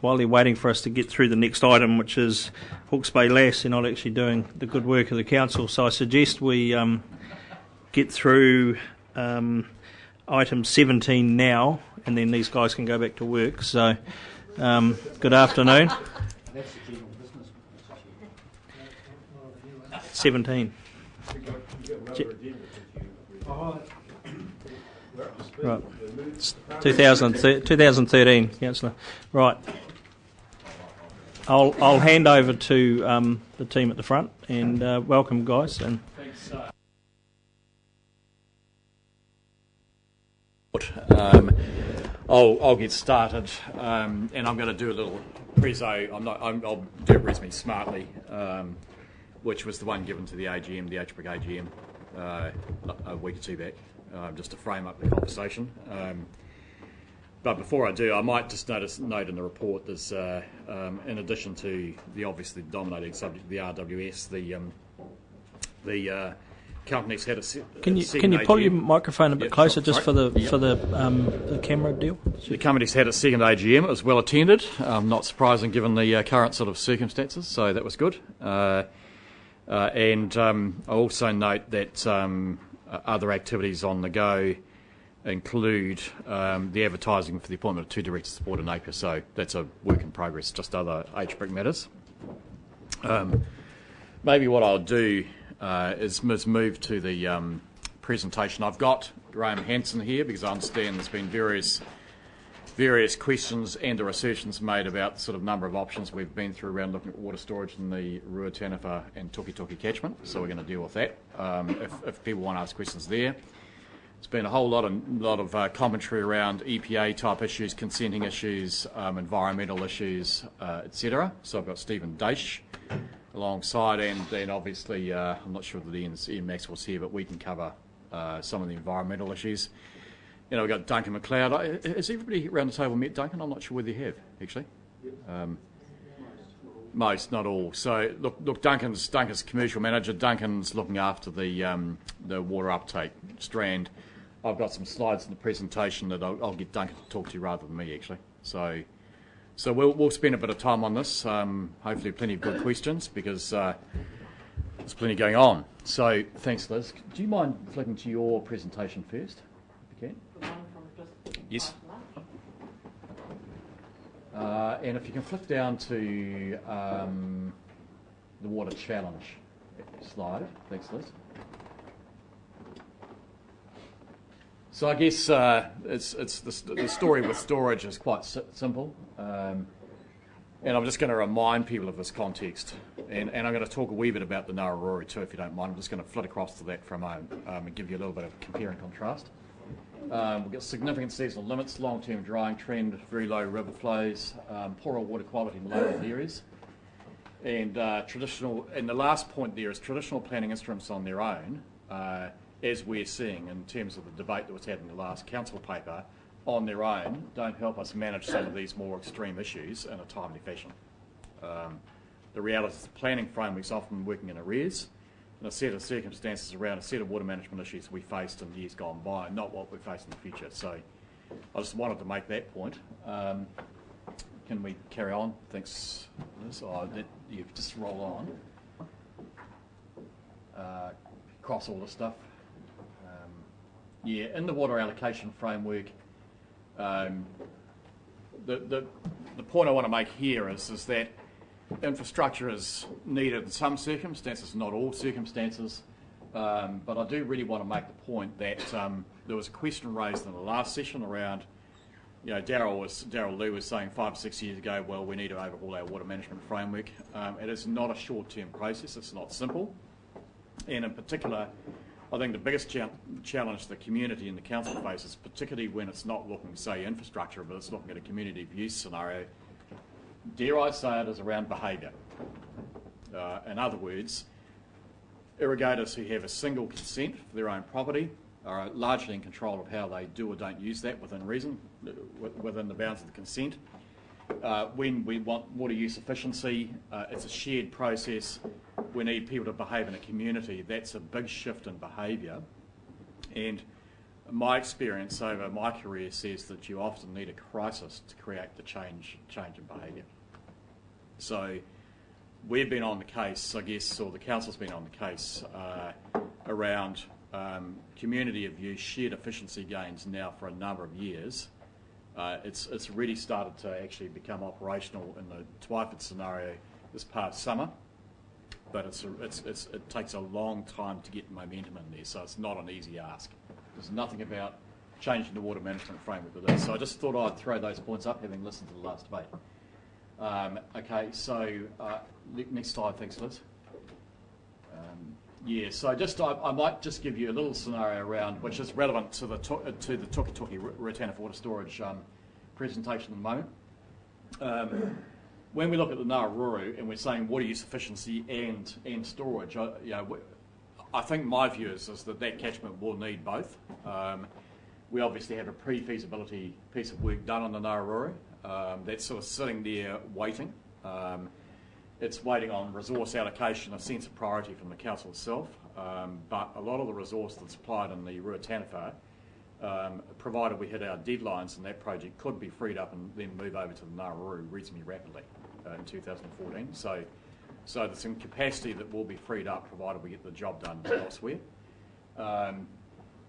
while they're waiting for us to get through the next item, which is Hawke's Bay Lass, they're not actually doing the good work of the council. So I suggest we get through item 17 now, and then these guys can go back to work. So good afternoon. 17. Right. 2013, Councillor. Right. I'll hand over to the team at the front, and welcome, guys. And thanks. I'll get started, and I'm going to do a little preso. I'll do it reasonably smartly, which was the one given to the AGM, the HBRIC AGM, a week or two back, just to frame up the conversation. But before I do, I might just note in the report there's, in addition to the obviously dominating subject, the RWS, the company's had a Can you pull your microphone a bit closer, just for the camera deal? The company's had a second AGM. It was well attended, not surprising given the current sort of circumstances. So that was good. And I also note that other activities on the go include the advertising for the appointment of 2 directors of the board in Napier. So that's a work in progress. Just other HBRIC matters. Maybe what I'll do is move to the presentation. I've got Graham Hanson here because I understand there's been various questions and or assertions made about the sort of number of options we've been through around looking at water storage in the Ruataniwha and Toki catchment. So we're going to deal with that. If people want to ask questions there. There's been a whole lot of commentary around EPA type issues, consenting issues, environmental issues, etc. So I've got Stephen Daish alongside, and then obviously I'm not sure that Ian Maxwell's here, but we can cover some of the environmental issues. You know, we've got Duncan McLeod. Has everybody around the table met Duncan? I'm not sure whether you have, actually. Most, not all. So look, Duncan's commercial manager. Duncan's looking after the water uptake strand. I've got some slides in the presentation that I'll get Duncan to talk to you rather than me, actually. So we'll spend a bit of time on this. Hopefully plenty of good questions because there's plenty going on. So thanks, Liz. Do you mind flicking to your presentation first, if you can? Yes. And if you can flip down to the water challenge slide. Thanks, Liz. So I guess it's the story with storage is quite simple, and I'm just going to remind people of this context, and I'm going to talk a wee bit about the Nararori too, if you don't mind. I'm just going to flit across to that for a moment and give you a little bit of compare and contrast. We've got significant seasonal limits, long-term drying trend, very low river flows, poorer water quality in local areas, and the last point there is traditional planning instruments on their own, as we're seeing in terms of the debate that was had in the last council paper, on their own don't help us manage some of these more extreme issues in a timely fashion. The reality is the planning framework is often working in arrears, and a set of circumstances around a set of water management issues we faced in years gone by, not what we face in the future. So I just wanted to make that point. Can we carry on? Thanks, Liz. You just roll on. Across all the stuff. In the water allocation framework, the point I want to make here is that infrastructure is needed in some circumstances, not all circumstances, but I do really want to make the point that there was a question raised in the last session around, Darryl Lew was saying 5 or 6 years ago, well, we need to overhaul our water management framework. It is not a short-term process, it's not simple, and in particular, I think the biggest challenge the community and the council faces, particularly when it's not looking, say, infrastructure, but it's looking at a community of use scenario, dare I say it, is around behaviour. In other words, irrigators who have a single consent for their own property are largely in control of how they do or don't use that within reason, within the bounds of the consent. When we want water use efficiency, it's a shared process. We need people to behave in a community. That's a big shift in behaviour. And my experience over my career says that you often need a crisis to create the change in behaviour. So we've been on the case, I guess, or the council's been on the case around community of use, shared efficiency gains now for a number of years. It's really started to actually become operational in the Twyford scenario this past summer, but it takes a long time to get momentum in there, so it's not an easy ask. There's nothing about changing the water management framework with this. So I just thought I'd throw those points up, having listened to the last debate. Okay, so next slide, thanks Liz. Yeah, so I might just give you a little scenario around, which is relevant to the Tukitoki Ruataniwha water storage presentation at the moment. When we look at the Narururu and we're saying water use efficiency and storage, I think my view is that catchment will need both. We obviously have a pre-feasibility piece of work done on the Narururu. That's sort of sitting there waiting. It's waiting on resource allocation, a sense of priority from the council itself, but a lot of the resource that's applied in the Ruataniwha, provided we hit our deadlines in that project, could be freed up and then move over to the Narururu reasonably rapidly in 2014. So there's some capacity that will be freed up provided we get the job done elsewhere.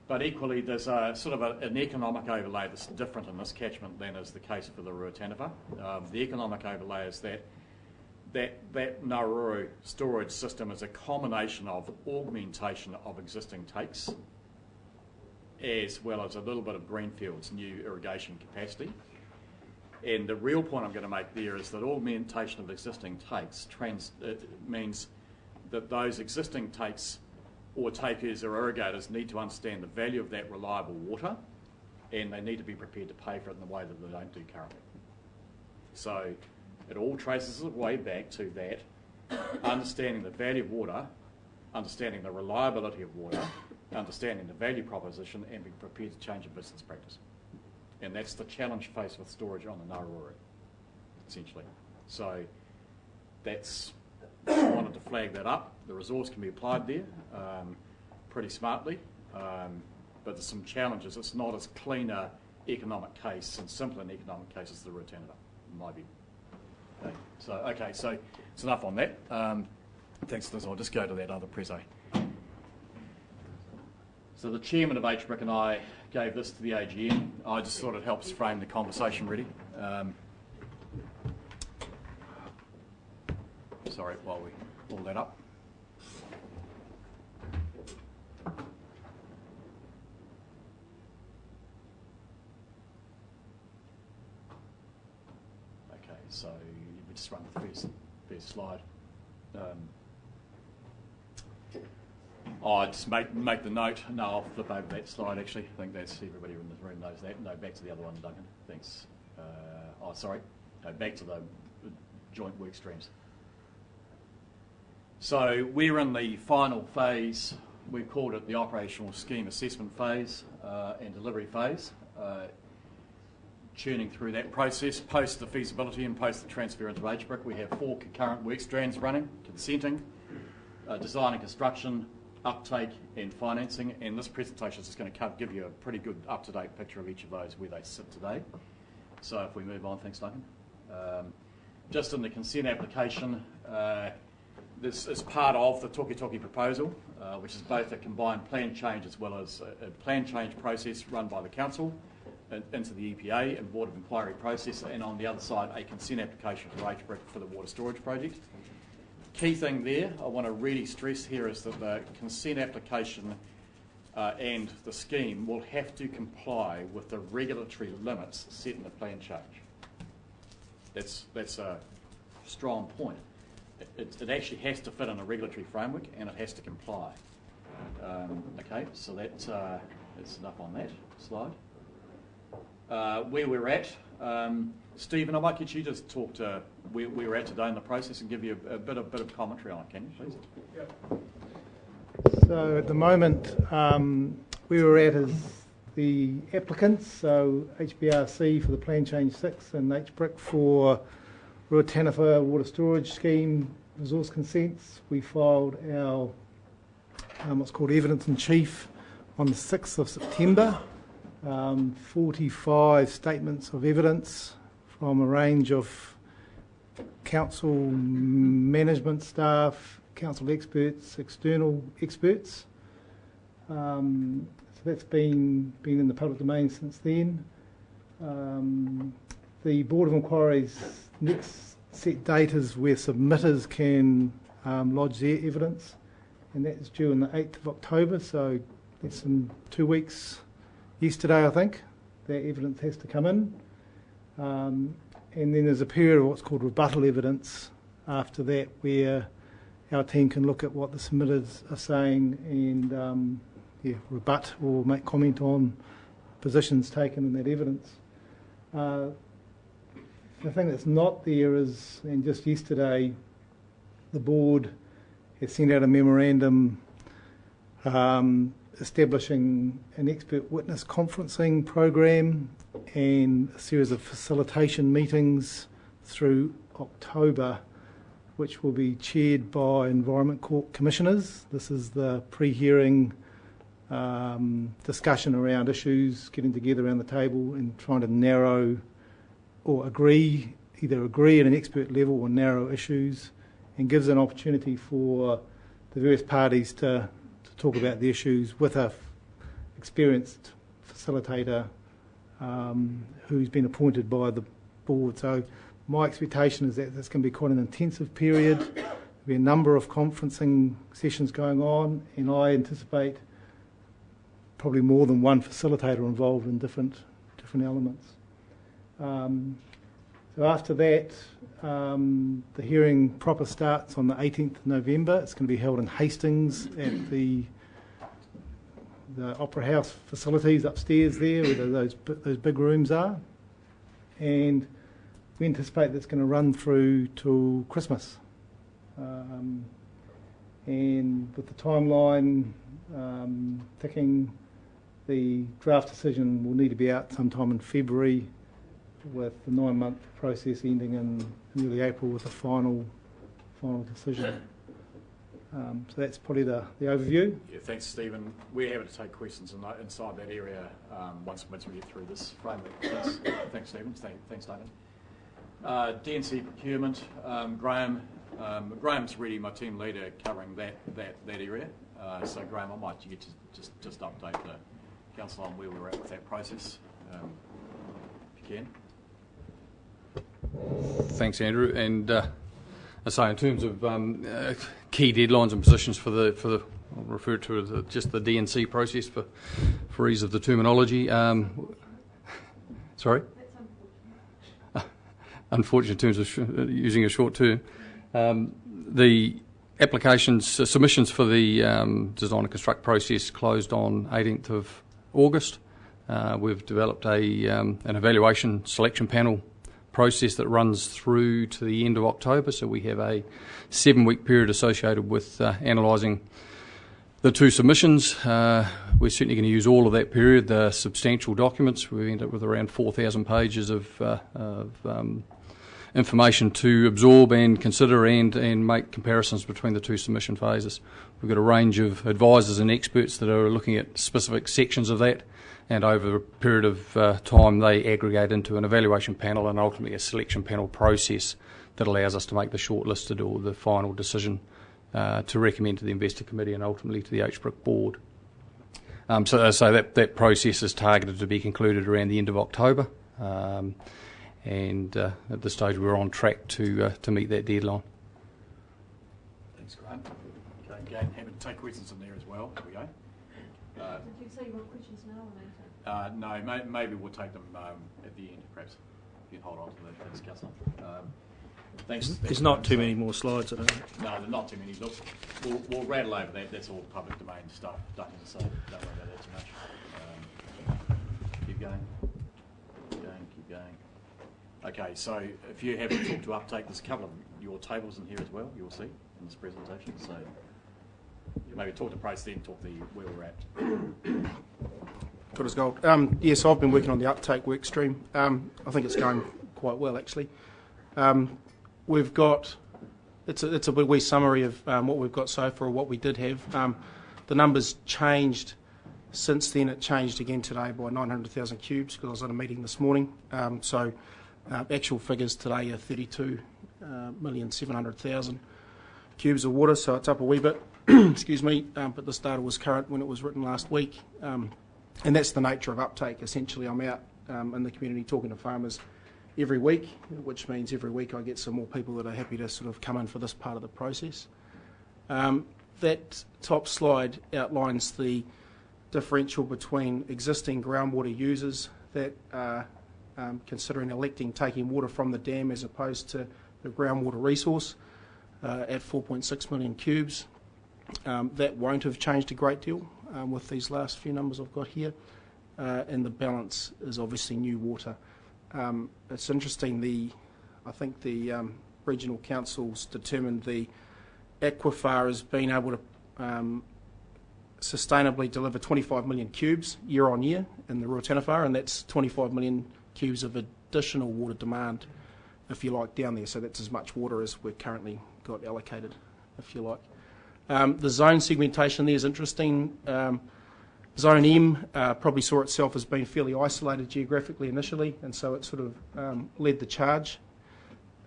But equally, there's a sort of an economic overlay that's different in this catchment than is the case for the Ruataniwha. The economic overlay is that Narururu storage system is a combination of augmentation of existing takes as well as a little bit of greenfields, new irrigation capacity. And the real point I'm going to make there is that augmentation of existing takes means that those existing takes or takers or irrigators need to understand the value of that reliable water, and they need to be prepared to pay for it in the way that they don't do currently. So it all traces its way back to that, understanding the value of water, understanding the reliability of water, understanding the value proposition, and being prepared to change a business practice. And that's the challenge faced with storage on the Narururu, essentially. So I wanted to flag that up. The resource can be applied there pretty smartly, but there's some challenges. It's not as clean an economic case and simple an economic case as the Ruataniwha, in my view. Okay, so it's enough on that. Thanks, Liz. I'll just go to that other preso. So the chairman of HBRIC and I gave this to the AGM. I just thought it helps frame the conversation really. Sorry, while we pull that up. Okay, so we just run the first slide. I'll just make the note. No, I'll flip over that slide actually. I think that's everybody in the room knows that. No, back to the other one, Duncan. Thanks. Sorry. No, back to the joint work streams. So we're in the final phase. We've called it the operational scheme assessment phase and delivery phase. Churning through that process, post the feasibility and post the transfer into HBRIC, we have 4 concurrent work strands running: consenting, design and construction, uptake and financing. And this presentation is just going to give you a pretty good up-to-date picture of each of those, where they sit today. So if we move on, thanks Duncan. Just in the consent application, this is part of the Tukitoki proposal, which is both a combined plan change as well as a plan change process run by the council into the EPA and Board of Inquiry process, and on the other side a consent application for HBRIC for the water storage project. Key thing there I want to really stress here is that the consent application and the scheme will have to comply with the regulatory limits set in the plan change. That's a strong point. It actually has to fit in a regulatory framework and it has to comply. Okay, so that's enough on that slide. Where we're at, Stephen, I might get you to talk to where we're at today in the process and give you a bit of commentary on it, can you, please? Yep. So at the moment, where we're at is the applicants, so HBRC for the Plan Change 6 and HBRIC for Ruataniwha Water Storage Scheme resource consents. We filed our what's called evidence in chief on the 6th of September. 45 statements of evidence from a range of council management staff, council experts, external experts. So that's been in the public domain since then. The Board of Inquiry's next set date is where submitters can lodge their evidence, and that's due on the 8th of October, so that's in 2 weeks. Yesterday, I think, that evidence has to come in. And then there's a period of what's called rebuttal evidence after that, where our team can look at what the submitters are saying and rebut or make comment on positions taken in that evidence. The thing that's not there is, and just yesterday, the board has sent out a memorandum establishing an expert witness conferencing program and a series of facilitation meetings through October, which will be chaired by Environment Court Commissioners. This is the pre-hearing discussion around issues, getting together around the table and trying to narrow or either agree at an expert level or narrow issues, and gives an opportunity for the various parties to talk about the issues with a experienced facilitator who's been appointed by the board. So my expectation is that that's going to be quite an intensive period. There'll be a number of conferencing sessions going on, and I anticipate probably more than one facilitator involved in different elements. So after that, the hearing proper starts on the 18th of November. It's going to be held in Hastings at the Opera House facilities upstairs there, where those big rooms are. And we anticipate that's going to run through till Christmas. And with the timeline ticking, the draft decision will need to be out sometime in February, with the 9-month process ending in early April with a final decision. So that's probably the overview. Yeah, thanks, Stephen. We're happy to take questions inside that area once we get through this framework. Thanks, Stephen. Thanks, David. DNC procurement, Graham. Graham's really my team leader covering that area. So Graham, I might get to just update the council on where we're at with that process, if you can. Thanks, Andrew. And I say, in terms of key deadlines and positions for the I'll refer to it as just the DNC process for ease of the terminology. Sorry? That's unfortunate in terms of using a short term. The applications, submissions for the design and construct process closed on 18th of August. We've developed an evaluation selection panel process that runs through to the end of October, so we have a 7-week period associated with analysing the 2 submissions. We're certainly going to use all of that period. They're substantial documents. We end up with around 4,000 pages of information to absorb and consider and make comparisons between the 2 submission phases. We've got a range of advisors and experts that are looking at specific sections of that, and over a period of time they aggregate into an evaluation panel and ultimately a selection panel process that allows us to make the shortlisted or the final decision to recommend to the investor committee and ultimately to the HBRIC board. So that process is targeted to be concluded around the end of October, and at this stage we're on track to meet that deadline. Thanks, Graham. Okay, again, happy to take questions in there as well. Here we go. Did you say you want questions now or later? No, maybe we'll take them at the end, perhaps. You can hold on to the discussion. Thanks. There's not too many more slides, I don't think. No, there's not too many. Look, we'll rattle over that. That's all public domain stuff. So don't worry about that too much. Keep going. Keep going. Okay, so if you haven't talked to uptake, there's a couple of your tables in here as well, you'll see in this presentation. So maybe talk to price, then talk to where we're at. Good as gold. Yes, I've been working on the uptake work stream. I think it's going quite well, actually. We've got, it's a wee summary of what we've got so far, what we did have. The numbers changed Since then, it changed again today by 900,000 cubes because I was at a meeting this morning. Actual figures today are 32,700,000 cubes of water, so it's up a wee bit. Excuse me, but this data was current when it was written last week. And that's the nature of uptake. Essentially, I'm out in the community talking to farmers every week, which means every week I get some more people that are happy to sort of come in for this part of the process. That top slide outlines the differential between existing groundwater users that are considering electing taking water from the dam as opposed to the groundwater resource at 4.6 million cubes. That won't have changed a great deal with these last few numbers I've got here, and the balance is obviously new water. It's interesting, I think the regional councils determined the aquifer has been able to sustainably deliver 25 million cubes year on year in the Ruatanawhā, and that's 25 million cubes of additional water demand, if you like, down there. So that's as much water as we've currently got allocated, if you like. The zone segmentation there is interesting. Zone M probably saw itself as being fairly isolated geographically initially, and so it sort of led the charge.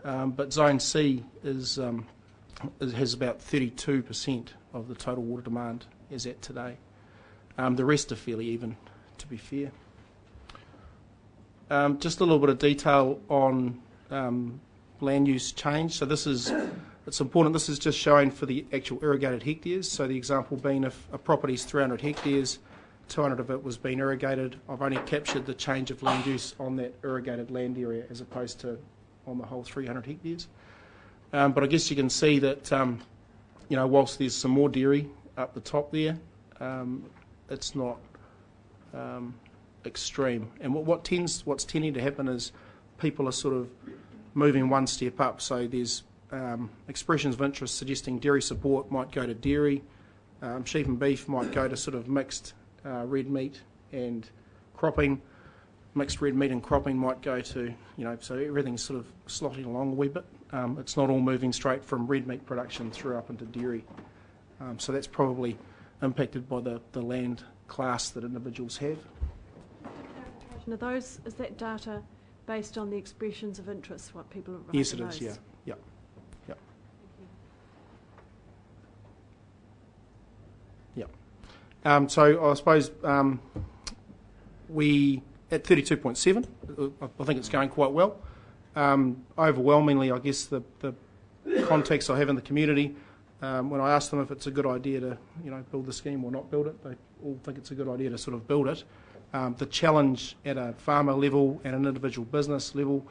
But Zone C has about 32% of the total water demand as at today. The rest are fairly even, to be fair. Just a little bit of detail on land use change. So it's important. This is just showing for the actual irrigated hectares. So the example being if a property is 300 hectares, 200 of it was being irrigated. I've only captured the change of land use on that irrigated land area as opposed to on the whole 300 hectares. But I guess you can see that, whilst there's some more dairy up the top there, it's not extreme. And what's tending to happen is people are sort of moving one step up. So there's expressions of interest suggesting dairy support might go to dairy, sheep and beef might go to sort of mixed red meat and cropping. Mixed red meat and cropping might go to, so everything's sort of slotting along a wee bit. It's not all moving straight from red meat production through up into dairy. So that's probably impacted by the land class that individuals have. Is that data based on the expressions of interest, what people are writing? Yes, it is, yeah. So I suppose we, at 32.7, I think it's going quite well. Overwhelmingly, I guess the context I have in the community, when I ask them if it's a good idea to build the scheme or not build it, they all think it's a good idea to sort of build it. The challenge at a farmer level and an individual business level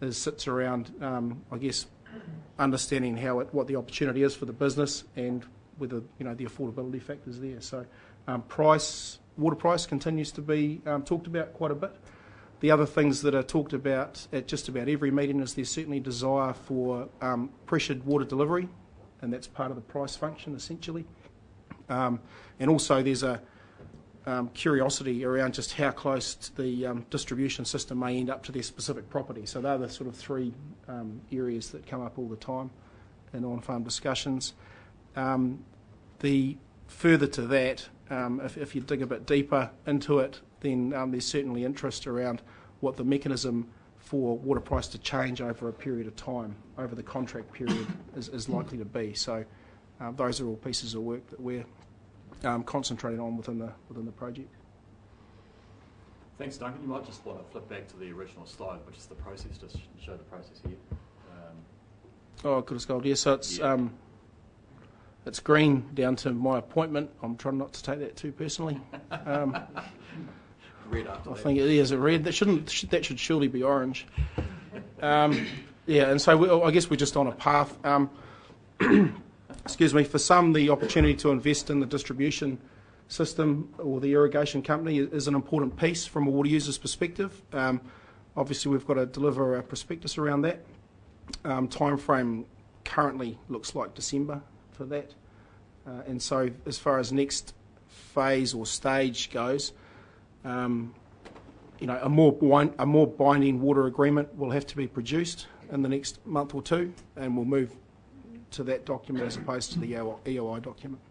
sits around, I guess, understanding what the opportunity is for the business and whether the affordability factors there. So water price continues to be talked about quite a bit. The other things that are talked about at just about every meeting is there's certainly desire for pressured water delivery, and that's part of the price function essentially. And also there's a curiosity around just how close the distribution system may end up to their specific property. So they're the sort of three areas that come up all the time in on-farm discussions. The further to that, if you dig a bit deeper into it, then there's certainly interest around what the mechanism for water price to change over a period of time, over the contract period, is likely to be. So those are all pieces of work that we're concentrating on within the project. Thanks, Duncan. You might just want to flip back to the original slide, which is the process, just show the process here. Good as gold. Yeah, so it's green down to my appointment. I'm trying not to take that too personally. Red after I that. think it is a red. That should surely be orange. And so I guess we're just on a path. Excuse me. For some, the opportunity to invest in the distribution system or the irrigation company is an important piece from a water user's perspective. Obviously, we've got to deliver a prospectus around that. Time frame currently looks like December for that. And so as far as next phase or stage goes, a more binding water agreement will have to be produced in the next month or two, and we'll move to that document as opposed to the EOI document.